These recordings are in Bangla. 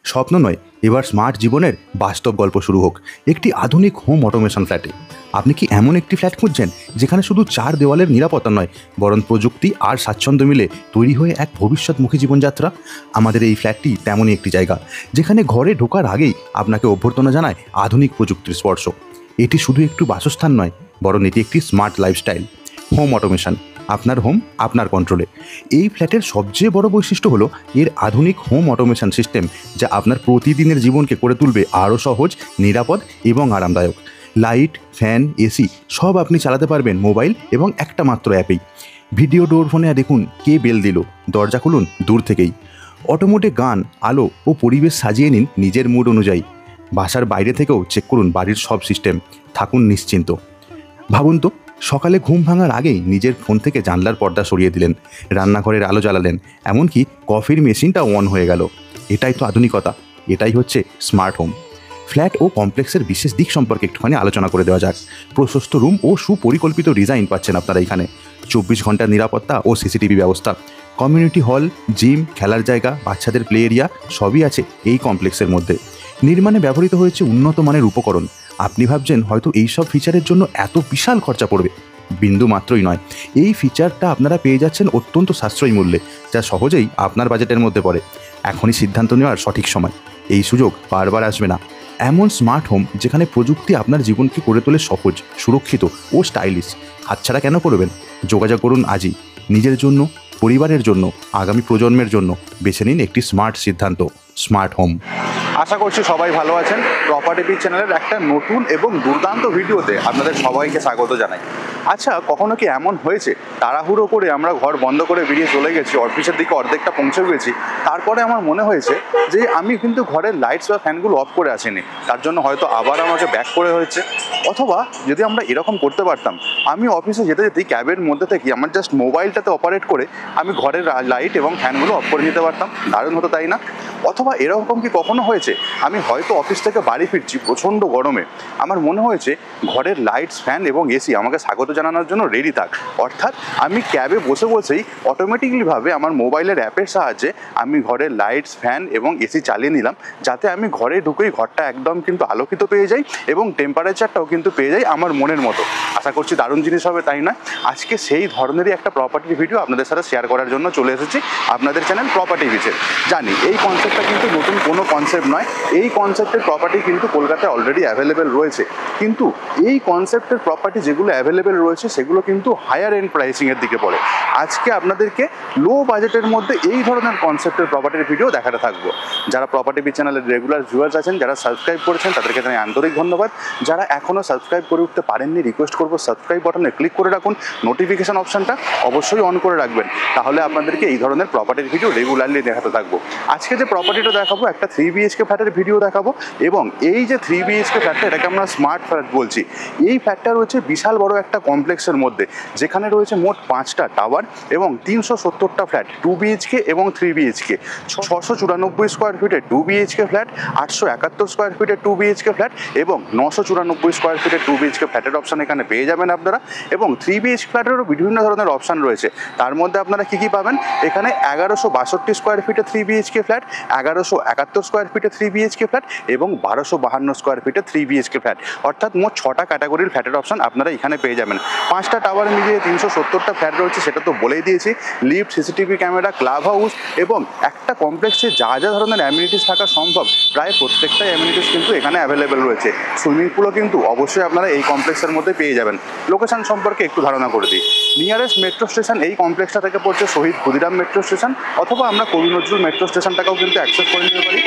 স্বপ্ন নয়, এবার স্মার্ট জীবনের বাস্তব গল্প শুরু হোক একটি আধুনিক হোম অটোমেশন ফ্ল্যাটে। আপনি কি এমন একটি ফ্ল্যাট খুঁজছেন যেখানে শুধু চার দেওয়ালের নিরাপত্তা নয়, বরং প্রযুক্তি আর স্বাচ্ছন্দ্য মিলে তৈরি হয়ে এক ভবিষ্যৎমুখী জীবনযাত্রা? আমাদের এই ফ্ল্যাটটি তেমনই একটি জায়গা যেখানে ঘরে ঢোকার আগেই আপনাকে অভ্যর্থনা জানায় আধুনিক প্রযুক্তির স্পর্শ। এটি শুধু একটু বাসস্থান নয়, বরং এটি একটি স্মার্ট লাইফস্টাইল। হোম অটোমেশন, আপনার হোম আপনার কন্ট্রোলে। এই ফ্ল্যাটের সবচেয়ে বড় বৈশিষ্ট্য হলো এর আধুনিক হোম অটোমেশন সিস্টেম, যা আপনার প্রতিদিনের জীবনকে করে তুলবে আরও সহজ, নিরাপদ এবং আরামদায়ক। লাইট, ফ্যান, এসি সব আপনি চালাতে পারবেন মোবাইল এবং একটা মাত্র অ্যাপেই। ভিডিও ডোর ফোনে দেখুন কে বেল দিল, দরজা খুলুন দূর থেকেই। অটোমোটে গান, আলো ও পরিবেশ সাজিয়ে নিন নিজের মুড অনুযায়ী। বাসার বাইরে থেকেও চেক করুন বাড়ির সব সিস্টেম, থাকুন নিশ্চিন্ত। ভাবুন তো, সকালে ঘুম ভাঙার আগেই নিজের ফোন থেকে জানলার পর্দা সরিয়ে দিলেন, রান্নাঘরের আলো জ্বালালেন, এমনকি কফির মেশিনটাও অন হয়ে গেল। এটাই তো আধুনিকতা, এটাই হচ্ছে স্মার্ট হোম। ফ্ল্যাট ও কমপ্লেক্সের বিশেষ দিক সম্পর্কে একটুখানি আলোচনা করে দেওয়া যাক। প্রশস্ত রুম ও সুপরিকল্পিত ডিজাইন পাচ্ছেন আপনারা এখানে। 24 ঘন্টার নিরাপত্তা ও সিসিটিভি ব্যবস্থা। কমিউনিটি হল, জিম, খেলার জায়গা, বাচ্চাদের প্লে এরিয়া সবই আছে এই কমপ্লেক্সের মধ্যে। নির্মাণে ব্যবহৃত হয়েছে উন্নত মানের উপকরণ। আপনি ভাবছেন হয়তো এই সব ফিচারের জন্য এত বিশাল খরচা পড়বে। বিন্দু মাত্রই নয়, এই ফিচারটা আপনারা পেয়ে যাচ্ছেন অত্যন্ত সাশ্রয়ী মূল্যে, যা সহজেই আপনার বাজেটের মধ্যে পড়ে। এখনই সিদ্ধান্ত নেওয়ার সঠিক সময়, এই সুযোগ বারবার আসবে না। এমন স্মার্ট হোম যেখানে প্রযুক্তি আপনার জীবনকে করে তোলে সহজ, সুরক্ষিত ও স্টাইলিশ, হাতছাড়া কেন করবেন? যোগাযোগ করুন আজই। নিজের জন্য, পরিবারের জন্য, আগামী প্রজন্মের জন্য বেছে নিন একটি স্মার্ট সিদ্ধান্ত, স্মার্ট হোম। আশা করছি সবাই ভালো আছেন। প্রপার্টি বিচ চ্যানেলের একটা নতুন এবং দুর্দান্ত ভিডিওতে আপনাদের সবাইকে স্বাগত জানাই। আচ্ছা, কখনো কি এমন হয়েছে তাড়াহুড়ো করে আমরা ঘর বন্ধ করে বেরিয়ে চলে গেছি, অফিসের দিকে অর্ধেকটা পৌঁছে গেছি, তারপরে আমার মনে হয়েছে যে আমি কিন্তু ঘরের লাইটস বা ফ্যানগুলো অফ করে আসিনি, তার জন্য হয়তো আবার আমাকে ব্যাক করে হয়েছে। অথবা যদি আমরা এরকম করতে পারতাম, আমি অফিসে যেতে যেতেই ক্যাবের মধ্যে থেকে আমার জাস্ট মোবাইলটাতে অপারেট করে আমি ঘরের লাইট এবং ফ্যানগুলো অফ করে নিতে পারতাম, দারুণ হতো তাই না? অথবা এরকম কি কখনো হয়েছে আমি হয়তো অফিস থেকে বাড়ি ফিরছি প্রচণ্ড গরমে, আমার মনে হয়েছে ঘরের লাইটস, ফ্যান এবং এসি আমাকে স্বাগত জানানোর জন্য রেডি থাক। অর্থাৎ আমি ক্যাবে বসে বসেই অটোমেটিকলিভাবে আমার মোবাইলের অ্যাপের সাহায্যে আমি ঘরের লাইটস, ফ্যান এবং এসি চালিয়ে নিলাম, যাতে আমি ঘরে ঢুকেই ঘরটা একদম কিন্তু আলোকিত পেয়ে যাই এবং টেম্পারেচারটাও কিন্তু পেয়ে যাই আমার মনের মতো। আশা করছি দারুণ জিনিস হবে, তাই না? আজকে সেই ধরনেরই একটা প্রপার্টির ভিডিও আপনাদের সাথে শেয়ার করার জন্য চলে এসেছি আপনাদের চ্যানেল প্রপার্টি বিচে। জানি এই কনসেপ্টটা কিন্তু নতুন কোনো কনসেপ্ট নয়, এই কনসেপ্টের প্রপার্টি কিন্তু কলকাতায় অলরেডি অ্যাভেলেবেল রয়েছে, কিন্তু এই কনসেপ্টের প্রপার্টি যেগুলো অ্যাভেলেবেল রয়েছে সেগুলো কিন্তু হায়ার এন্ড প্রাইসিংয়ের দিকে পড়ে। আজকে আপনাদেরকে লো বাজেটের মধ্যে এই ধরনের কনসেপ্টের প্রপার্টির ভিডিও দেখাতে থাকবো। যারা প্রপার্টি বিচ চ্যানেলের রেগুলার ভিউয়ার্স আছেন, যারা সাবস্ক্রাইব করেছেন, তাদেরকে জানাই আন্তরিক ধন্যবাদ। যারা এখনও সাবস্ক্রাইব করে উঠতে পারেননি, রিকোয়েস্ট করবো সাবস্ক্রাইব বাটনে ক্লিক করে রাখুন, নোটিফিকেশন অপশানটা অবশ্যই অন করে রাখবেন, তাহলে আপনাদেরকে এই ধরনের প্রপার্টির ভিডিও রেগুলারলি দেখাতে থাকবো। আজকে যে প্রপার্টিটা দেখাবো একটা 3 BHK ফ্ল্যাটের ভিডিও দেখাবো, এবং এই যে 3 BHK ফ্ল্যাটটা, এটাকে আমরা স্মার্ট ফ্ল্যাট বলছি। এই ফ্ল্যাটটা রয়েছে বিশাল বড় একটা কমপ্লেক্সের মধ্যে, যেখানে রয়েছে মোট 5টা টাওয়ার এবং 370টা ফ্ল্যাট 2 BHK এবং 3 BHK, 694 স্কোয়ার ফিটের 2 BHK ফ্ল্যাট, 871 স্কোয়ার ফিটের 2 BHK ফ্ল্যাট এবং 994 স্কোয়ার ফিটের 2 BHK ফ্ল্যাটের অপশান এখানে পেয়ে যাবেন আপনারা। এবং 3 BHK ফ্ল্যাটেরও বিভিন্ন ধরনের অপশান রয়েছে, তার মধ্যে আপনারা কী কী পাবেন? এখানে 1162 স্কোয়ার ফিটের 3 BHK ফ্ল্যাট, 1171 স্কোয়ার ফিটের 3 BHK ফ্ল্যাট এবং 1252 স্কোয়ার ফিটের 3 BHK ফ্ল্যাট, অর্থাৎ মোট 6টা ক্যাটাগরির ফ্ল্যাটের অপশান আপনারা এখানে পেয়ে যাবেন। 5টা টাওয়ার মিলিয়ে 370টা ফ্ল্যাট রয়েছে, সেটা তো বলেই দিয়েছি। Lift, CCTV camera, club house এবং একটা কমপ্লেক্সে যা যা ধরনের অ্যামিনিটিস থাকা সম্ভব, প্রায় প্রত্যেকটা অ্যামিনিটিস কিন্তু এখানে অ্যাভেলেবেল রয়েছে। সুইমিং পুলও কিন্তু অবশ্যই আপনারা এই কমপ্লেক্সের মধ্যে পেয়ে যাবেন। লোকেশন সম্পর্কে একটু ধারণা করে দিই। নিয়ারেস্ট মেট্রো স্টেশন এই কমপ্লেক্সটা থেকে পড়ছে শহীদ ক্ষুদিরাম মেট্রো স্টেশন, অথবা আমরা কবি নজরুল মেট্রো স্টেশনটাকেও কিন্তু অ্যাক্সেস করে নিতে পারি।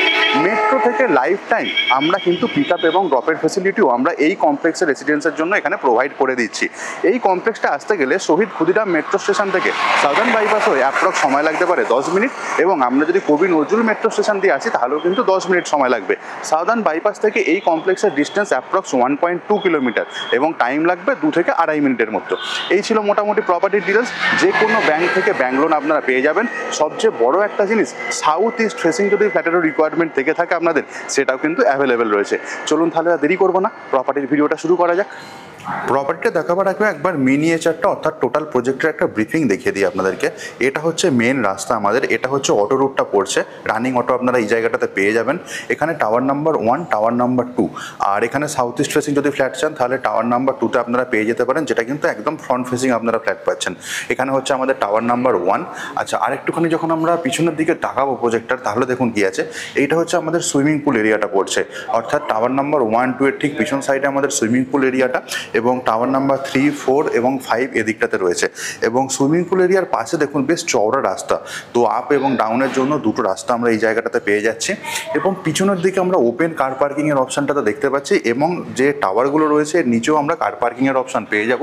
মেট্রো থেকে লাইফ টাইম আমরা কিন্তু পিক আপ এবং ড্রপের ফেসিলিটিও আমরা এই কমপ্লেক্সের রেসিডেন্সের জন্য এখানে প্রোভাইড করে দিচ্ছি। এই কমপ্লেক্সটা আসতে গেলে শহীদ ক্ষুদিরাম মেট্রো স্টেশন থেকে সাউদার্ন বাইপাস হয়ে অ্যাপ্রক্স সময় লাগতে পারে 10 মিনিট, এবং আমরা যদি কবি নজরুল মেট্রো স্টেশন দিয়ে আসি তাহলেও কিন্তু 10 মিনিট সময় লাগবে। সাউদার্ন বাইপাস থেকে এই কমপ্লেক্সের ডিস্টেন্স অ্যাপ্রক্স 1.2 কিলোমিটার এবং টাইম লাগবে 2 থেকে 2.5 মিনিটের মতো। এই ছিল মোটামুটি প্রপার্টির ডিটেলস। যে কোনো ব্যাংক থেকে ব্যাংক লোন আপনারা পেয়ে যাবেন। সবচেয়ে বড় একটা জিনিস, সাউথ ইস্ট ফেসিং যদি ফ্ল্যাটেরও রিকোয়ারমেন্ট থেকে থাকে আপনাদের, সেটাও কিন্তু অ্যাভেলেবেল রয়েছে। চলুন তাহলে দেরি করবো না, প্রপার্টির ভিডিওটা শুরু করা যাক। প্রপার্টিটা দেখাবার আগে একবার মিনিয়েচারটা অর্থাৎ টোটাল প্রজেক্টের একটা ব্রিফিং দেখিয়ে দিই আপনাদেরকে। এটা হচ্ছে মেন রাস্তা আমাদের, এটা হচ্ছে অটো রুটটা পড়ছে, রানিং অটো আপনারা এই জায়গাটাতে পেয়ে যাবেন। এখানে টাওয়ার নাম্বার 1, টাওয়ার নাম্বার 2, আর এখানে সাউথ ইস্ট ফেসিং যদি ফ্ল্যাট চান তাহলে টাওয়ার নাম্বার 2তে আপনারা পেয়ে যেতে পারেন, যেটা কিন্তু একদম ফ্রন্ট ফেসিং আপনারা ফ্ল্যাট পাচ্ছেন। এখানে হচ্ছে আমাদের টাওয়ার নাম্বার 1। আচ্ছা, আরেকটুখানি যখন আমরা পিছনের দিকে তাকাবো প্রজেক্টটার, তাহলে দেখুন কি আছে। এইটা হচ্ছে আমাদের সুইমিং পুল এরিয়াটা পড়ছে, অর্থাৎ টাওয়ার নাম্বার 1, 2 এর ঠিক পিছন সাইডে আমাদের সুইমিং পুল এরিয়াটা, এবং টাওয়ার নাম্বার 3, 4 এবং 5 এদিকটাতে রয়েছে। এবং সুইমিং পুল এরিয়ার পাশে দেখুন বেশ চওড়া রাস্তা, তো আপ এবং ডাউনের জন্য দুটো রাস্তা আমরা এই জায়গাটাতে পেয়ে যাচ্ছি। এবং পিছনের দিকে আমরা ওপেন কার পার্কিংয়ের অপশানটাতে দেখতে পাচ্ছি, এবং যে টাওয়ারগুলো রয়েছে এর নিচেও আমরা কার পার্কিংয়ের অপশান পেয়ে যাব।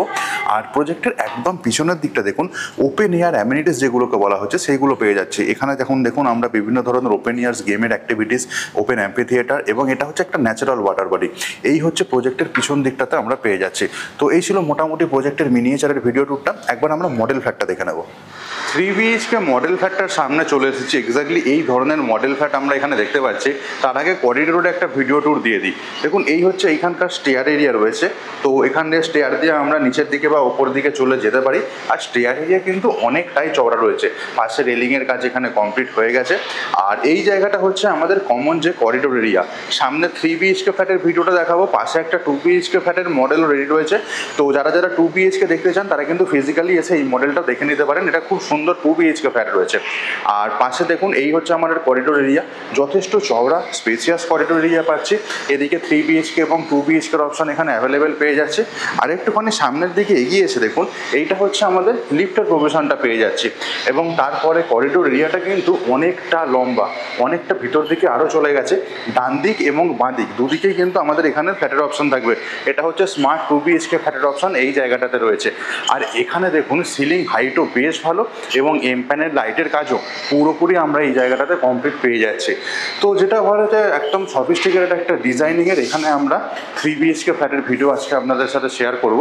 আর প্রজেক্টের একদম পিছনের দিকটা দেখুন ওপেন এয়ার অ্যামিনিটিস যেগুলোকে বলা হচ্ছে সেইগুলো পেয়ে যাচ্ছি। এখানে দেখুন আমরা বিভিন্ন ধরনের ওপেন এয়ার্স গেমের অ্যাক্টিভিটিস, ওপেন অ্যাম্পি থিয়েটার, এবং এটা হচ্ছে একটা ন্যাচারাল ওয়াটার বডি, এই হচ্ছে প্রজেক্টের পিছন দিকটাতে আমরা পেয়ে যাচ্ছি। তো এই ছিল মোটামুটি প্রজেক্টের মিনিয়েচারের ভিডিও ট্যুরটা। একবার আমরা মডেল ফ্ল্যাটটা দেখে নেব। 3 BHK মডেল ফ্ল্যাটটার সামনে চলে এসেছি। এক্স্যাক্টলি এই ধরনের মডেল ফ্ল্যাট আমরা এখানে দেখতে পাচ্ছি। তার আগে করিডোরে একটা ভিডিও ট্যুর দিয়ে দিই। দেখুন এই হচ্ছে এইখানকার স্টেয়ার এরিয়া রয়েছে, তো এখান দিয়ে স্টেয়ার দিয়ে আমরা নিচের দিকে বা ওপর দিকে চলে যেতে পারি। আর স্টেয়ার এরিয়া কিন্তু অনেকটাই চওড়া রয়েছে, পাশে রেলিংয়ের কাজ এখানে কমপ্লিট হয়ে গেছে। আর এই জায়গাটা হচ্ছে আমাদের কমন যে করিডোর এরিয়া। সামনে 3 BHK ফ্ল্যাটের ভিডিওটা দেখাবো, পাশে একটা 2 BHK ফ্ল্যাটের মডেল রেডি রয়েছে। তো যারা 2 BHK দেখতে চান তারা কিন্তু ফিজিক্যালি এসে এই মডেলটা দেখে নিতে পারেন। এটা খুব সুন্দর 2 BHK ফ্ল্যাট রয়েছে। আর পাশে দেখুন এই হচ্ছে আমাদের করিডোর এরিয়া, যথেষ্ট চওড়া স্পেসিয়াস করিডোর এরিয়া পাচ্ছি। এদিকে 3 BHK এবং 2 BHK অপশন এখানে অ্যাভেলেবেল পেয়ে যাচ্ছে। আর একটুখানি সামনের দিকে এগিয়ে এসে দেখুন এইটা হচ্ছে আমাদের লিফটের প্রবেশনটা পেয়ে যাচ্ছি। এবং তারপরে করিডোর এরিয়াটা কিন্তু অনেকটা লম্বা, অনেকটা ভিতর দিকে আরও চলে গেছে। ডান দিক এবং বাঁ দিক দুদিকেই কিন্তু আমাদের এখানে ফ্ল্যাটের অপশন থাকবে। এটা হচ্ছে স্মার্ট 2 BHK ফ্ল্যাটের অপশন এই জায়গাটাতে রয়েছে। আর এখানে দেখুন সিলিং হাইটও বেশ ভালো, এবং এমপ্যানেল লাইটের কাজও পুরোপুরি আমরা এই জায়গাটাতে কমপ্লিট পেয়ে যাচ্ছি। তো যেটা ভারতে একদম সফিস্টিকেটেড একটা ডিজাইনিংয়ের এখানে আমরা 3 BHK ফ্ল্যাটের ভিডিও আজকে আপনাদের সাথে শেয়ার করব।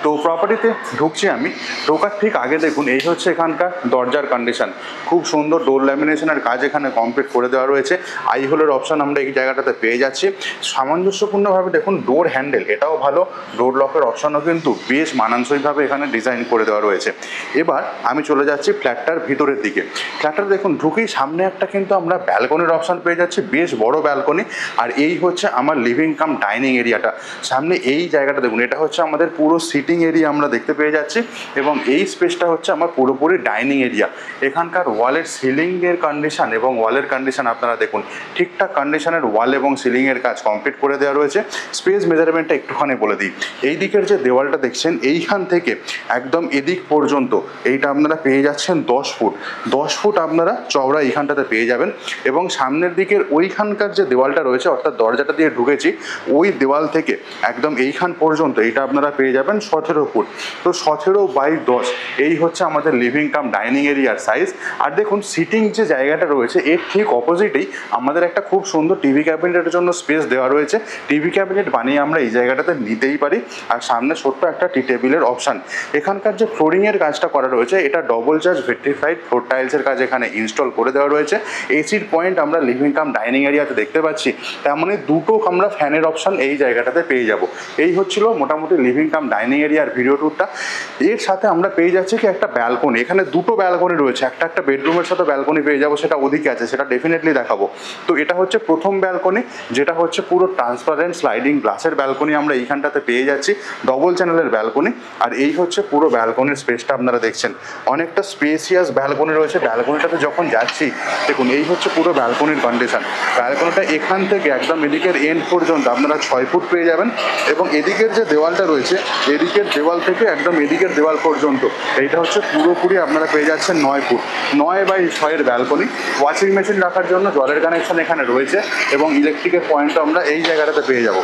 তো প্রপার্টিতে ঢুকছি আমি, ঢোকার ঠিক আগে দেখুন এই হচ্ছে এখানকার দরজার কন্ডিশন। খুব সুন্দর ডোর ল্যামিনেশনের কাজ এখানে কমপ্লিট করে দেওয়া রয়েছে। আই হোলের অপশন আমরা এই জায়গাটাতে পেয়ে যাচ্ছি। সামঞ্জস্যপূর্ণভাবে দেখুন ডোর হ্যান্ডেল এটাও ভালো, ডোর লকের অপশনও কিন্তু বেশ মানানসইভাবে এখানে ডিজাইন করে দেওয়া রয়েছে। এবার আমি চলে যাচ্ছি ফ্ল্যাটটার ভিতরের দিকে। ফ্ল্যাটটা দেখুন ঢুকেই সামনে একটা কিন্তু আমরা ব্যালকনির অপশন পেয়ে যাচ্ছি, বেশ বড় ব্যালকনি। আর এই হচ্ছে আমার লিভিং কাম ডাইনিং এরিয়াটা। সামনে এই জায়গাটা দেখুন, এটা হচ্ছে আমাদের পুরো সিটিং এরিয়া আমরা দেখতে পেয়ে যাচ্ছি, এবং এই স্পেসটা হচ্ছে আমার পুরোপুরি ডাইনিং এরিয়া। এখানকার ওয়ালের সিলিংয়ের কন্ডিশন এবং ওয়ালের কন্ডিশন আপনারা দেখুন, ঠিকঠাক কন্ডিশনের ওয়াল এবং সিলিংয়ের কাজ কমপ্লিট করে দেওয়া রয়েছে। স্পেস মেজারমেন্টটা একটুখানি বলে দিই। এই দিকের যে দেওয়ালটা দেখছেন এইখান থেকে একদম এদিক পর্যন্ত এইটা আপনারা পেয়ে যাচ্ছেন 10 ফুট। 10 ফুট আপনারা চওড়া এইখানটাতে পেয়ে যাবেন। এবং সামনের দিকের ওইখানকার যে দেওয়ালটা রয়েছে, অর্থাৎ দরজাটা দিয়ে ঢুকেছি ওই দেওয়াল থেকে একদম এইখান পর্যন্ত এইটা আপনারা পেয়ে যাবেন 17 ফুট। তো 17/10 এই হচ্ছে আমাদের লিভিং কাম ডাইনিং এরিয়ার সাইজ। আর দেখুন সিটিং যে জায়গাটা রয়েছে এর ঠিক অপোজিটেই আমাদের একটা খুব সুন্দর টিভি ক্যাবিনেটের জন্য স্পেস দেওয়া রয়েছে। টিভি ক্যাবিনেট বানিয়ে আমরা এই জায়গাটাতে নিতেই পারি। আর সামনে ছোট্ট একটা টি টেবিলের অপশান। এখানকার যে ফ্লোরিংয়ের কাজটা করা রয়েছে এটা ডবল চার্জ ভিট্রিফাইড ফ্লোর টাইলসের কাজ এখানে ইনস্টল করে দেওয়া রয়েছে। এসির পয়েন্ট আমরা লিভিং কাম ডাইনিং এরিয়াতে দেখতে পাচ্ছি, তার মানে দুটো আমরা ফ্যানের অপশান এই জায়গাটাতে পেয়ে যাব। এই হচ্ছিল মোটামুটি লিভিং কাম ডাইনিং এরিয়ার ভিডিও ট্যুরটা। এর সাথে আমরা পেয়ে যাচ্ছি কি একটা ব্যালকনি। এখানে দুটো ব্যালকনি রয়েছে, একটা বেডরুমের সাথে ব্যালকনি পেয়ে যাবো, সেটা ওদিকে আছে, সেটা ডেফিনেটলি দেখাবো। তো এটা হচ্ছে প্রথম ব্যালকনি, যেটা হচ্ছে পুরো ট্রান্সপারেন্ট স্লাইডিং গ্লাসের ব্যালকনি আমরা এইখানটাতে পেয়ে যাচ্ছি, ডবল চ্যানেলের ব্যালকনি। আর এই হচ্ছে পুরো ব্যালকনির স্পেসটা আপনারা দেখছেন, অনেকটা স্পেসিয়াস ব্যালকনি রয়েছে। ব্যালকনিটাতে যখন যাচ্ছি দেখুন এই হচ্ছে পুরো ব্যালকনির কন্ডিশন। ব্যালকনিটা এখান থেকে একদম এদিকের এন্ড পর্যন্ত আপনারা 6 ফুট পেয়ে যাবেন। এবং এদিকের যে দেওয়ালটা রয়েছে এদিকের দেওয়াল থেকে একদম এদিকের দেওয়াল পর্যন্ত এইটা হচ্ছে পুরোপুরি আপনারা পেয়ে যাচ্ছেন 9 ফুট। 9/6 ব্যালকনি। ওয়াশিং মেশিন রাখার জন্য জলের কানেকশন এখানে রয়েছে, এবং ইলেকট্রিকের পয়েন্টও আমরা এই জায়গাটাতে পেয়ে যাব।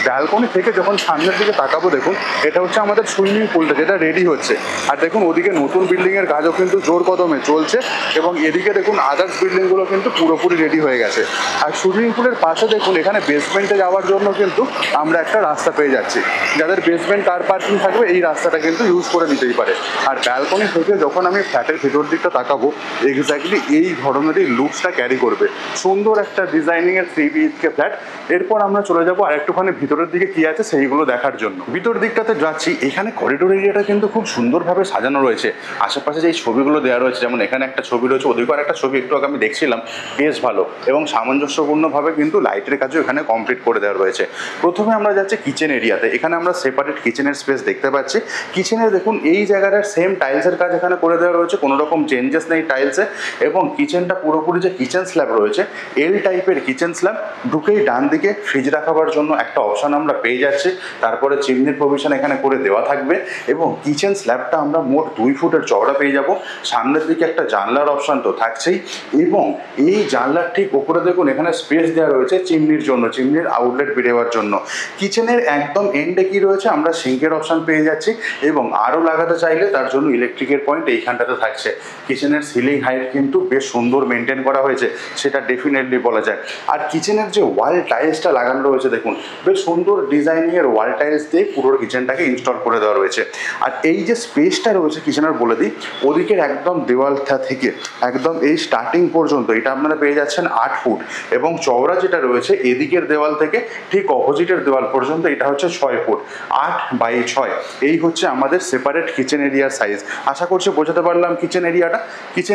ব্যালকনি থেকে যখন সামনের দিকে তাকাবো দেখুন এটা হচ্ছে আমাদের সুইমিং পুলটা যেটা রেডি হচ্ছে। আর দেখুন ওদিকে নতুন বিল্ডিংয়ের কাজও কিন্তু কিন্তু জোর কদমে চলছে এবং এদিকে দেখুন আদার্স বিল্ডিংগুলো কিন্তু পুরোপুরি রেডি হয়ে গেছে। আর সুইমিং পুলের পাশে দেখুন এখানে বেসমেন্টে যাওয়ার জন্য কিন্তু আমরা একটা রাস্তা পেয়ে যাচ্ছি। যাদের বেসমেন্ট কার পার্কিং থাকবে এই রাস্তাটা কিন্তু ইউজ করে নিতেই পারে। আর ব্যালকনি থেকে যখন আমি ফ্ল্যাটের ভেতর দিকটা তাকাবো এক্স্যাক্টলি এই ধরনেরই লুকসটা ক্যারি করবে। সুন্দর একটা ডিজাইনিংয়ের 3 BHK ফ্ল্যাট। এরপর আমরা চলে যাবো আর একটুখানি ভিতরের দিকে কি আছে সেইগুলো দেখার জন্য। ভিতর দিকটাতে যাচ্ছি, এখানে করিডোর এরিয়াটা কিন্তু খুব সুন্দরভাবে সাজানো রয়েছে। আশেপাশে যে ছবিগুলো দেওয়া রয়েছে, যেমন এখানে একটা ছবি রয়েছে, ওদিকেও আর একটা ছবি একটু আগে আমি দেখছিলাম, বেশ ভালো এবং সামঞ্জস্যপূর্ণভাবে কিন্তু লাইটের কাজও এখানে কমপ্লিট করে দেওয়া রয়েছে। প্রথমে আমরা যাচ্ছি কিচেন এরিয়াতে। এখানে আমরা সেপারেট কিচেনের স্পেস দেখতে পাচ্ছি। কিচেনে দেখুন এই জায়গাটার সেম টাইলসের কাজ এখানে করে দেওয়া রয়েছে, কোনো রকম চেঞ্জেস নেই টাইলসে। এবং কিচেনটা পুরোপুরি যে কিচেন স্ল্যাব রয়েছে এল টাইপের কিচেন স্ল্যাব। ঢুকেই ডান দিকে ফ্রিজ রাখাবার জন্য একটা অপশন আমরা পেয়ে যাচ্ছি। তারপরে চিমনির প্রভিশন এখানে করে দেওয়া থাকবে এবং কিচেন স্ল্যাবটা আমরা মোট 2 ফুটের চওড়া পেয়ে যাব। সামনের দিকে একটা জানলার অপশন তো থাকছেই এবং এই জানলার ঠিক উপরে দেখুন এখানে স্পেস দেওয়া রয়েছে চিমনির জন্য, চিমনির আউটলেট বেরোবার জন্য। কিচেনের একদম এন্ডে কি রয়েছে আমরা সিঙ্কের অপশন পেয়ে যাচ্ছি এবং আরও লাগাতে চাইলে তার জন্য ইলেকট্রিকের পয়েন্ট এইখানটাতে থাকছে। কিচেনের সিলিং হাইট কিন্তু বেশ সুন্দর মেনটেন করা হয়েছে, সেটা ডেফিনেটলি বলা যায়। আর কিচেনের যে ওয়াল টাইলসটা লাগানো রয়েছে দেখুন বেশ সুন্দর ডিজাইনিংয়ের ওয়াল টাইলস দিয়ে পুরো কিচেনটাকে ইনস্টল করে দেওয়া রয়েছে। আর এই যে স্পেসটা রয়েছে কিচেনের বলে দিই, ওদিকের একদম দেওয়ালটা থেকে একদম এই স্টার্টিং পর্যন্ত এটা আপনারা পেয়ে যাচ্ছেন 8 ফুট এবং চওড়া যেটা রয়েছে এদিকের দেওয়াল থেকে ঠিক অপোজিটের দেওয়াল পর্যন্ত এটা হচ্ছে 6 ফুট। 8x6 এই হচ্ছে আমাদের সেপারেট কিচেন এরিয়ার সাইজ। আশা করছি বোঝাতে পারলাম কিচেন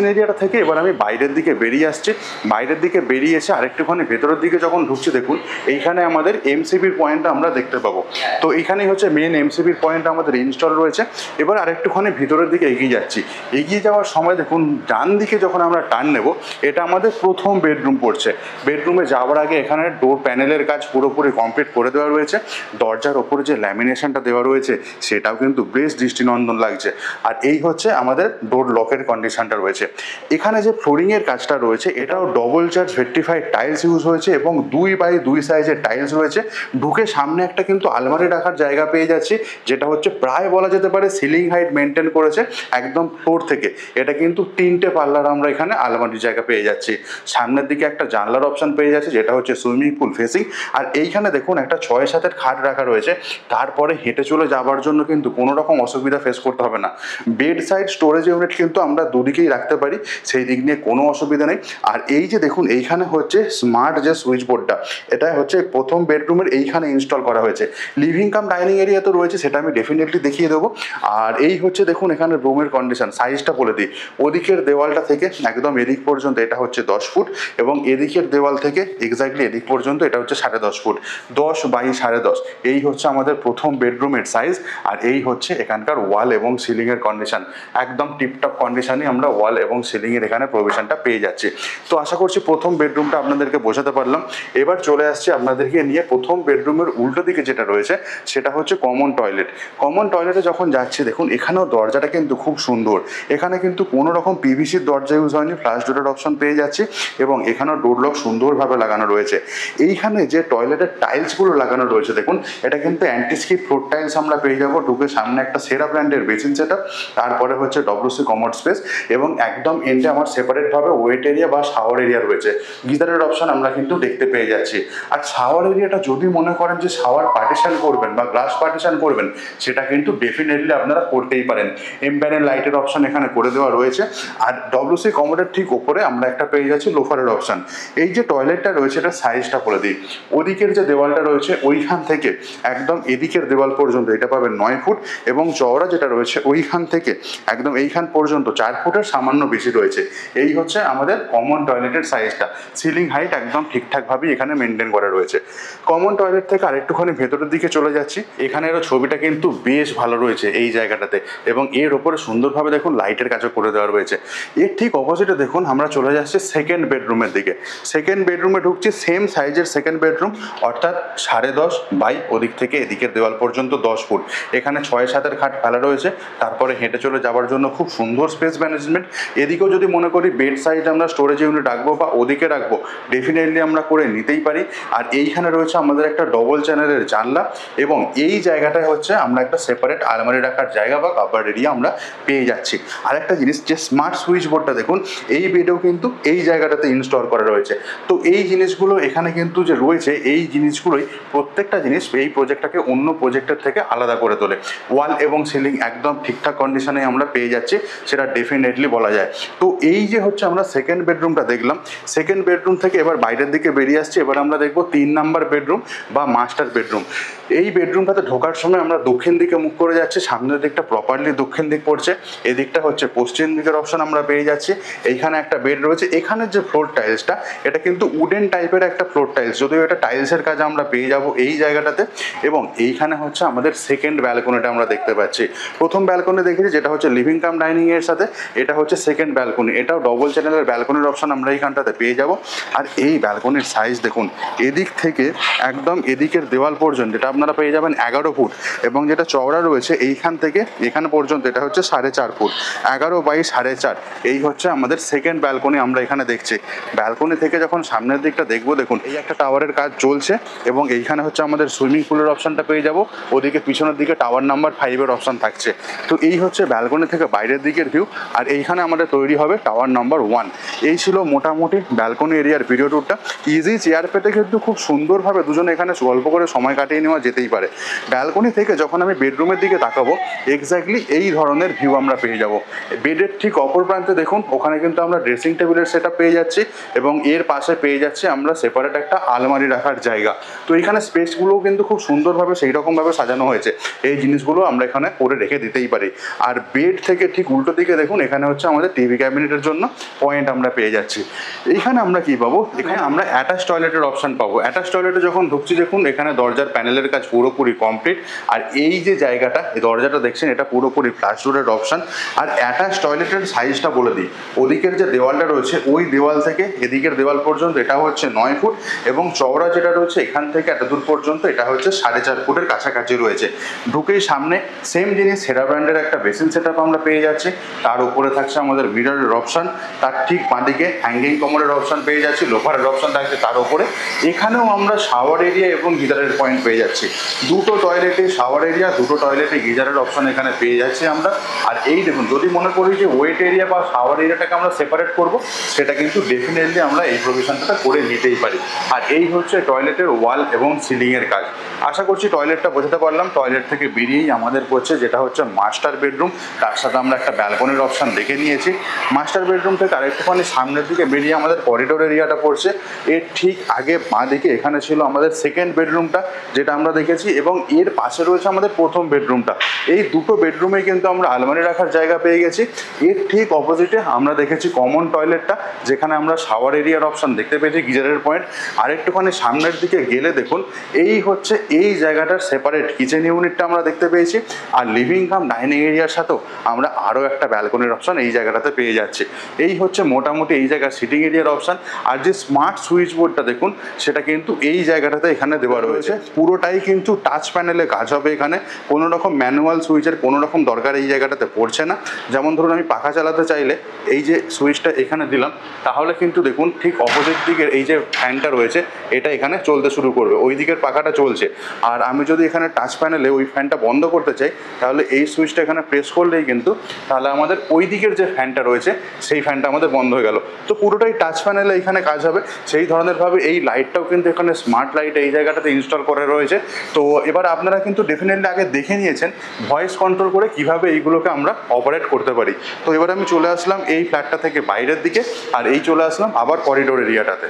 এরিয়াটা থেকে এবার আমি বাইরের দিকে বেরিয়ে আসছি। বাইরের দিকে বেরিয়ে এসে আরেকটুখানি ভেতরের দিকে যখন ঢুকছি দেখুন এইখানে আমাদের এমসিবির পয়েন্টটা আমরা দেখতে পাবো। তো এইখানেই হচ্ছে মেন এমসিবির পয়েন্ট আমাদের ইনস্টল রয়েছে। এবার আরেকটুখানি ভিতরের দিকে এগিয়ে যাচ্ছি। এগিয়ে যাওয়ার সময় দেখুন ডান দিকে যখন আমরা টার্ন নেব এটা আমাদের প্রথম বেডরুম পড়ছে। বেডরুমে যাওয়ার আগে এখানে ডোর প্যানেলের কাজ পুরোপুরি কমপ্লিট করে দেওয়া রয়েছে। দরজার ওপরে যে ল্যামিনেশনটা দেওয়া রয়েছে সেটাও কিন্তু বেশ দৃষ্টিনন্দন লাগছে। আর এই হচ্ছে আমাদের ডোর লকের কন্ডিশনটা রয়েছে। এখানে যে ফ্লোরিংয়ের কাজটা রয়েছে এটাও double charge vitrified tiles use হয়েছে এবং 2x2 সাইজের টাইলস রয়েছে। ঢুকে সামনে একটা কিন্তু আলমারি রাখার জায়গা পেয়ে যাচ্ছি, যেটা হচ্ছে প্রায় বলা যেতে পারে সিলিং হাইট মেনটেন করেছে একদম ফ্লোর থেকে। এটা কিন্তু 3টে পাল্লার আমরা এখানে আলমারির জায়গা পেয়ে যাচ্ছি। সামনের দিকে একটা জানলার অপশন পেয়ে যাচ্ছে যেটা হচ্ছে সুইমিং পুল ফেসিং। আর এইখানে দেখুন একটা 6-7 খাট রাখা রয়েছে। তারপরে হেঁটে চলে যাওয়ার জন্য কিন্তু কোনো রকম অসুবিধা ফেস করতে হবে না। বেড সাইড স্টোরেজ ইউনিট কিন্তু আমরা দুদিকেই রাখতে পারি, সেই দিক নিয়ে কোনো অসুবিধা নেই। আর এই যে দেখুন এইখানে হচ্ছে স্মার্ট যে সুইচ বোর্ডটা এটা হচ্ছে প্রথম বেডরুমের এইখানে ইনস্টল করা হয়েছে। লিভিং কাম ডাইনিং এরিয়া তো রয়েছে, সেটা আমি ডেফিনেটলি দেখিয়ে দেবো। আর এই হচ্ছে দেখুন এখানে রুমের কন্ডিশন, সাইজটা বলে দিই। ওদিকের দেওয়ালটা থেকে একদম এদিক পর্যন্ত এটা হচ্ছে 10 ফুট এবং এদিকের দেওয়াল থেকে এক্স্যাক্টলি এদিক পর্যন্ত এটা হচ্ছে 10.5 ফুট। 10x10.5 এই হচ্ছে আমাদের প্রথম বেডরুমের সাইজ। আর এই হচ্ছে এখানকার ওয়াল এবং সিলিংয়ের কন্ডিশন। একদম টিপটপ কন্ডিশনে আমরা ওয়াল এবং সিলিংয়ের এখানে প্রভিশনটা পেয়ে যাচ্ছি। তো আশা করছি প্রথম বেডরুমটা আপনাদেরকে বোঝাতে পারলাম। এবার চলে আসছি আপনাদেরকে নিয়ে প্রথম বেডরুমের উল্টো দিকে যেটা রয়েছে সেটা হচ্ছে কমন টয়লেট। কমন টয়লেটে যখন যাচ্ছি দেখুন এখানেও দরজাটা কিন্তু খুব সুন্দর। এখানে কিন্তু কোনো রকম পিভিসির দরজা ইউজ হয়নি, ফ্লাশ ডোরের অপশন পেয়ে যাচ্ছি এবং এখানেও ডোর লক সুন্দরভাবে লাগানো রয়েছে। এইখানে যে টয়লেটের টাইলসগুলো লাগানো রয়েছে দেখুন এটা কিন্তু অ্যান্টিস্কিপ ফ্লোর টাইলস আমরা পেয়ে যাবো। ঢুকে সামনে একটা সেরা ব্র্যান্ডের বেসিন সেটআপ, তারপরে হচ্ছে WC কমোড স্পেস এবং একদম এন্ডে আমার সেপারেটভাবে ওয়েট এরিয়া বা শাওয়ার এরিয়া রয়েছে। গিজারের অপশন আমরা কিন্তু দেখতে পেয়ে যাচ্ছি। আর শাওয়ার এরিয়াটা যদি মনে করেন যে শাওয়ার পার্টিশন করবেন বা গ্লাস পার্টিশন করবেন সেটা কিন্তু ডেফিনেটলি আপনারা করতেই পারেন। এমপ্যানেল লাইটের অপশন এখানে করে দেওয়া রয়েছে। আর WC কমোডের ঠিক ওপরে আমরা একটা পেয়ে যাচ্ছি লোফারের অপশন। এই যে টয়লেটটা রয়েছে এটা সাইজটা বলে দিই। ওদিকের যে দেওয়ালটা রয়েছে ওইখান থেকে একদম এদিকের দেওয়াল পর্যন্ত এটা পাবেন 9 ফুট এবং চওড়া যেটা রয়েছে ওইখান থেকে একদম এইখান পর্যন্ত 4 ফুটের সামান্য বেশি রয়েছে। এই হচ্ছে আমাদের কমন টয়লেটের সাইজটা। সিলিং হাইট একদম ঠিকঠাকভাবেই এখানে মেনটেন করা রয়েছে। কমন টয়লেট থেকে আরেকটুখানি ভেতরের দিকে চলে যাচ্ছি। এখানেরও ছবিটা কিন্তু বেশ ভালো রয়েছে এই জায়গাটাতে এবং এর ওপরে সুন্দরভাবে দেখুন লাইটের কাজও করে দেওয়া রয়েছে। এর ঠিক অপোজিটে দেখুন আমরা চলে যাচ্ছি সেকেন্ড বেডরুমের দিকে। সেকেন্ড বেডরুমে ঢুকছি, সেম সাইজের সেকেন্ড বেডরুম, অর্থাৎ 10.5 বাই ওদিক থেকে এদিকের দেওয়াল পর্যন্ত 10 ফুট। এখানে 6-7 খাট ফেলা রয়েছে। তারপরে হেঁটে চলে যাওয়ার জন্য খুব সুন্দর স্পেস ম্যানেজমেন্ট। এদিকেও যদি মনে করি বেড সাইড আমরা স্টোরেজ ইউনিট রাখবো বা ওদিকে রাখবো ডেফিনেটলি আমরা করে নিতেই পারি। আর এইখানে রয়েছে আমাদের একটা ডবল চ্যানেলের জানলা এবং এই জায়গাটায় হচ্ছে আমরা একটা সেপারেট আলমারি রাখার জায়গা বা কাপড় এরিয়া আমরা পেয়ে যাচ্ছি। আর একটা জিনিস, যে স্মার্ট সুইচ বোর্ডটা দেখুন এই বেডেও কিন্তু এই জায়গাটাতে ইনস্টল করা রয়েছে। তো এই জিনিসগুলো এখানে কিন্তু যে রয়েছে, এই জিনিসগুলোই প্রত্যেকটা জিনিস এই প্রজেক্টটাকে অন্য প্রজেক্টের থেকে আলাদা করে তোলে। ওয়াল এবং সিলিং একদম ঠিকঠাক কন্ডিশনে আমরা পেয়ে যাচ্ছি, সেটা ডেফিনেটলি বলা যায়। তো এই যে হচ্ছে আমরা সেকেন্ড বেডরুমটা দেখলাম, সেকেন্ড বেডরুম থেকে এবার বাইরের দিকে বেরিয়ে আসছি। এবার আমরা দেখবো 3 নাম্বার বেডরুম বা মাস্টার বেডরুম। এই বেডরুমটাতে ঢোকার সময় আমরা দক্ষিণ দিকে মুখ করে যাচ্ছি, সামনের দিকটা প্রপারলি দক্ষিণ দিক পড়ছে, এদিকটা হচ্ছে পশ্চিম দিকের অপশন আমরা পেয়ে যাচ্ছি। এইখানে একটা বেড রয়েছে। এখানের যে ফ্লোর টাইলসটা, এটা কিন্তু উডেন টাইপের একটা ফ্লোর টাইলস, যদিও এটা টাইলসের কাজ আমরা পেয়ে যাব এই জায়গাটাতে। এবং এইখানে হচ্ছে আমাদের সেকেন্ড ব্যালকনিটা আমরা দেখতে পাচ্ছি। প্রথম ব্যালকনি দেখেছি যেটা হচ্ছে লিভিং কাম ডাইনিং এর সাথে, এটা হচ্ছে সেকেন্ড ব্যালকনি। এটাও ডবল চ্যানেলের ব্যালকনির অপশন আমরা এইখানটাতে পেয়ে যাব। আর এই ব্যালকনির সাইজ দেখুন, এদিক থেকে একদম এদিকের দেওয়াল পর্যন্ত এটা আপনারা পেয়ে যাবেন 11 ফুট, এবং যেটা চওড়া রয়েছে এইখান থেকে এখানে পর্যন্ত এটা হচ্ছে 4.5 ফুট, 11 বাই 4.5। এই হচ্ছে আমাদের সেকেন্ড ব্যালকনি আমরা এখানে দেখছি। ব্যালকনি থেকে যখন সামনের দিকটা দেখবো, দেখুন এই একটা টাওয়ারের কাজ চলছে, এবং এইখানে হচ্ছে আমাদের সুইমিং পুলের অপশনটা পেয়ে যাব। ওদিকে পিছনের দিকে টাওয়ার নাম্বার 5-এর অপশন থাকছে। তো এই হচ্ছে ব্যালকনি থেকে বাইরের দিকের ভিউ, আর এইখানে আমাদের তৈরি হবে টাওয়ার নাম্বার 1। এই ছিল মোটামুটি ব্যালকনি এরিয়ার ভিডিও ট্যুরটা। ইজি চেয়ার পেতে কিন্তু খুব সুন্দরভাবে দুজনে এখানে গল্প করে সময় কাটিয়ে নেওয়া যেতেই পারে। ব্যালকনি থেকে যখন আমি বেডরুমের দিকে তাকাবো, এক্স্যাক্টলি এই ধরনের ভিউ আমরা পেয়ে যাব। বেডের ঠিক অপর প্রান্তে দেখুন, ওখানে কিন্তু আমরা ড্রেসিং টেবিলের সেটআপ পেয়ে যাচ্ছি, এবং এর পাশে পেয়ে যাচ্ছি আমরা সেপারেট একটা আলমারি রাখার জায়গা। তো এখানে স্পেসগুলোও কিন্তু খুব সুন্দরভাবে সেই রকমভাবে সাজানো হয়েছে। এই জিনিসগুলো আমরা এখানে করে রেখে দিতেই পারি। আর বেড থেকে ঠিক উল্টো দিকে দেখুন, এখানে হচ্ছে আমাদের টিভি ক্যাবিনেটের জন্য পয়েন্ট আমরা পেয়ে যাচ্ছি। এইখানে আমরা কি পাবো, এখানে আমরা অ্যাটাচ টয়লেটের অপশন পাবো। অ্যাটাচ টয়লেটে যখন ঢুকছি দেখুন, এখানে দরজার প্যানেলের কাজ পুরোপুরি কমপ্লিট। আর এই যে জায়গাটা, এই দরজাটা দেখছেন, এটা পুরোপুরি প্লাস্টারের অপশন। আর অ্যাটাচ টয়লেটের সাইজটা বলে দিই, ওদিকের যে দেওয়ালটা রয়েছে ওই দেওয়াল থেকে এদিকের দেওয়াল পর্যন্ত এটা হচ্ছে 9 ফুট, এবং চওড়া যেটা রয়েছে এখান থেকে এত দূর পর্যন্ত এটা হচ্ছে 4.5 ফুটের কাছাকাছি রয়েছে। ঢুকেই সামনে সেম জিনিস সেরা ব্র্যান্ডের একটা বেসিন সেটআপ আমরা পেয়ে যাচ্ছি। তার উপরে থাকছে আমাদের মিররের অপশন, তার ঠিক বাঁদিকে হ্যাঙ্গিং কমোডের অপশন পেয়ে যাচ্ছি, লোফারের অপশন থাকছে তার উপরে। এখানেও আমরা শাওয়ার এরিয়া এবং গিজারের পয়েন্ট পেয়ে যাচ্ছি। দুটো টয়লেটে শাওয়ার এরিয়া, দুটো টয়লেটে গিজারের অপশন এখানে পেয়ে যাচ্ছি আমরা। আর এই দেখুন, যদি মনে করি যে ওয়েট এরিয়া বা শাওয়ার এরিয়াটাকে আমরা সেপারেট করব, সেটা কিন্তু ডেফিনেটলি আমরা এই প্রভিশনটা করে নিতেই পারি। আর এই হচ্ছে টয়লেটের ওয়াল এবং সিলিংয়ের কাজ। আশা করছি টয়লেটটা বোঝাতে পারলাম। টয়লেট থেকে বেরিয়েই আমাদের পড়ছে যেটা হচ্ছে মাস্টার বেডরুম, তার সাথে আমরা একটা ব্যালকনির অপশন দেখে নিয়েছি। মাস্টার বেডরুম থেকে আরেকটুখানি সামনের দিকে বেরিয়ে আমাদের করিডোর এরিয়াটা পড়ছে। এর ঠিক আগে বাঁ দিকে এখানে ছিল আমাদের সেকেন্ড বেডরুমটা, যেটা আমরা দেখেছি, এবং এর পাশে রয়েছে আমাদের প্রথম বেডরুমটা। এই দুটো বেডরুমে কিন্তু আমরা আলমারি রাখার জায়গা পেয়ে গেছি। এর ঠিক অপোজিটে আমরা দেখেছি কমন টয়লেটটা, যেখানে আমরা শাওয়ার এরিয়ার অপশন দেখতে পেয়েছি, গিজারের পয়েন্ট। আরেকটুখানি সামনের দিকে গেলে দেখুন, এই হচ্ছে এই জায়গাটার সেপারেট কিচেন ইউনিটটা আমরা দেখতে পেয়েছি। আর লিভিং কাম ডাইনিং এরিয়ার সাথেও আমরা আরও একটা ব্যালকনির অপশন এই জায়গাটাতে পেয়ে যাচ্ছি। এই হচ্ছে মোটামুটি এই জায়গার সিটিং এরিয়ার অপশন। আর যে স্মার্ট সুইচ বোর্ডটা দেখুন, সেটা কিন্তু এই জায়গাটাতে এখানে দেওয়া রয়েছে। পুরোটাই কিন্তু টাচ প্যানেলে কাজ হবে। এখানে কোনো রকম ম্যানুয়াল সুইচের কোনো রকম দরকার এই জায়গাটাতে পড়ছে না। যেমন ধরুন আমি পাখা চালাতে চাইলে এই যে সুইচটা এখানে দিলাম, তাহলে কিন্তু দেখুন ঠিক অপোজিট দিকের এই যে ফ্যানটা রয়েছে এটা এখানে চলতে শুরু করবে, ওই দিকের পাখাটা চলছে। আর আমি যদি এখানে টাচ প্যানেলে ওই ফ্যানটা বন্ধ করতে চাই, তাহলে এই সুইচটা এখানে প্রেস করলেই কিন্তু তাহলে আমাদের ওই দিকের যে ফ্যানটা রয়েছে সেই ফ্যানটা আমাদের বন্ধ হয়ে গেল। তো পুরোটাই টাচ প্যানেলে এখানে কাজ হবে। সেই ধরনেরভাবে এই লাইটটাও কিন্তু এখানে স্মার্ট লাইট এই জায়গাটাতে ইনস্টল করে রয়েছে। তো এবার আপনারা কিন্তু ডেফিনেটলি আগে দেখে নিয়েছেন ভয়েস কন্ট্রোল করে কিভাবে এইগুলোকে আমরা অপারেট করতে পারি। তো এবার আমি চলে আসলাম এই ফ্ল্যাটটা থেকে বাইরের দিকে, আর এই চলে আসলাম আবার করিডোর এরিয়াটাতে।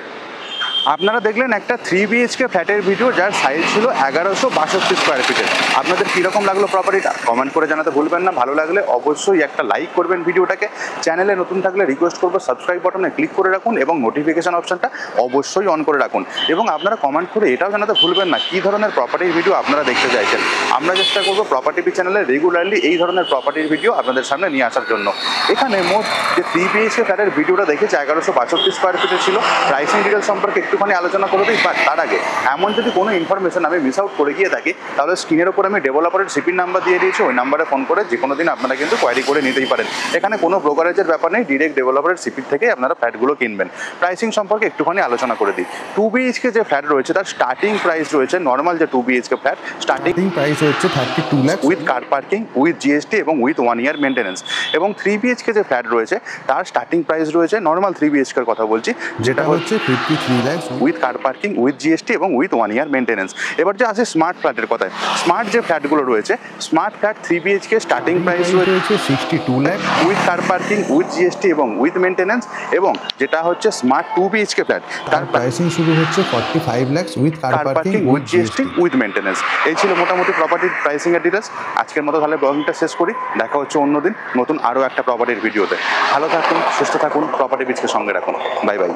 আপনারা দেখলেন একটা 3 BHK ফ্ল্যাটের ভিডিও, যার সাইজ ছিল 1162 স্কোয়ার ফিটের। আপনাদের কীরকম লাগলো প্রপার্টিটা কমেন্ট করে জানাতে ভুলবেন না। ভালো লাগলে অবশ্যই একটা লাইক করবেন ভিডিওটাকে। চ্যানেলে নতুন থাকলে রিকোয়েস্ট করবো সাবস্ক্রাইব বাটনে ক্লিক করে রাখুন এবং নোটিফিকেশান অপশানটা অবশ্যই অন করে রাখুন। এবং আপনারা কমেন্ট করে এটাও জানাতে ভুলবেন না কী ধরনের প্রপার্টির ভিডিও আপনারা দেখতে চাইছেন। আমরা চেষ্টা করবো প্রপার্টি টিভি চ্যানেলে রেগুলারলি এই ধরনের প্রপার্টির ভিডিও আপনাদের সামনে নিয়ে আসার জন্য। এখানে মোট যে 3 BHK ফ্ল্যাটের ভিডিওটা দেখেছি 1162 স্কোয়ার ফিটের ছিল। প্রাইসিং ডিটেল সম্পর্কে একটুখানি আলোচনা করে দিই, বাট তার আগে এমন যদি কোনো ইনফরমেশন আমি মিস আউট করে গিয়ে থাকি তাহলে স্ক্রিনের ওপর আমি ডেভেলপারের সিপির নাম্বার দিয়ে দিয়েছি, ওই নাম্বারে ফোন করে যে কোনো দিন আপনারা কিন্তু কোয়ারি করে নিতেই পারেন। এখানে কোনো ব্রোকারেজের ব্যাপার নেই, ডিরেক্ট ডেভেলপারের সিপির থেকেই আপনারা ফ্ল্যাটগুলো কিনবেন। প্রাইসিং সম্পর্কে একটুখানি আলোচনা করে দিই। 2BHK যে ফ্ল্যাট রয়েছে তার স্টার্টিং প্রাইস রয়েছে, নর্মাল যে 2BHK ফ্ল্যাট স্টার্টিং প্রাইস হচ্ছে 32 lakh with car parking, with GST এবং উইথ 1 ইয়ার মেনটেন্যান্স। এবং 3BHK যে ফ্ল্যাট রয়েছে তার স্টার্টিং প্রাইস রয়েছে, নর্মাল 3BHK এর কথা বলছি, যেটা হচ্ছে 53 lakh with car parking, with GST এবং উইথ 1 ইয়ার মেনটেন্যান্স। এবার যে আসে স্মার্ট ফ্ল্যাটের কথায়, স্মার্ট যে ফ্ল্যাটগুলো রয়েছে, smart flat 3BHK starting price রয়েছে 62 lakh with car parking, with GST এবং উইথ মেনটেন্যান্স। এবং যেটা হচ্ছে স্মার্ট 2BHK ফ্ল্যাট তার প্রাইসিং শুরু হচ্ছে 45 lakh with car parking, with GST, with maintenance. এই ছিল মোটামুটি প্রপার্টির প্রাইসিং এর ডিটেলস। আজকের মতো তাহলে ব্লগিংটা শেষ করি, দেখা হচ্ছে অন্যদিন নতুন আরও একটা প্রপার্টির ভিডিওতে। ভালো থাকুন, সুস্থ থাকুন, প্রপার্টি বিচকে সঙ্গে রাখুন। Bye bye.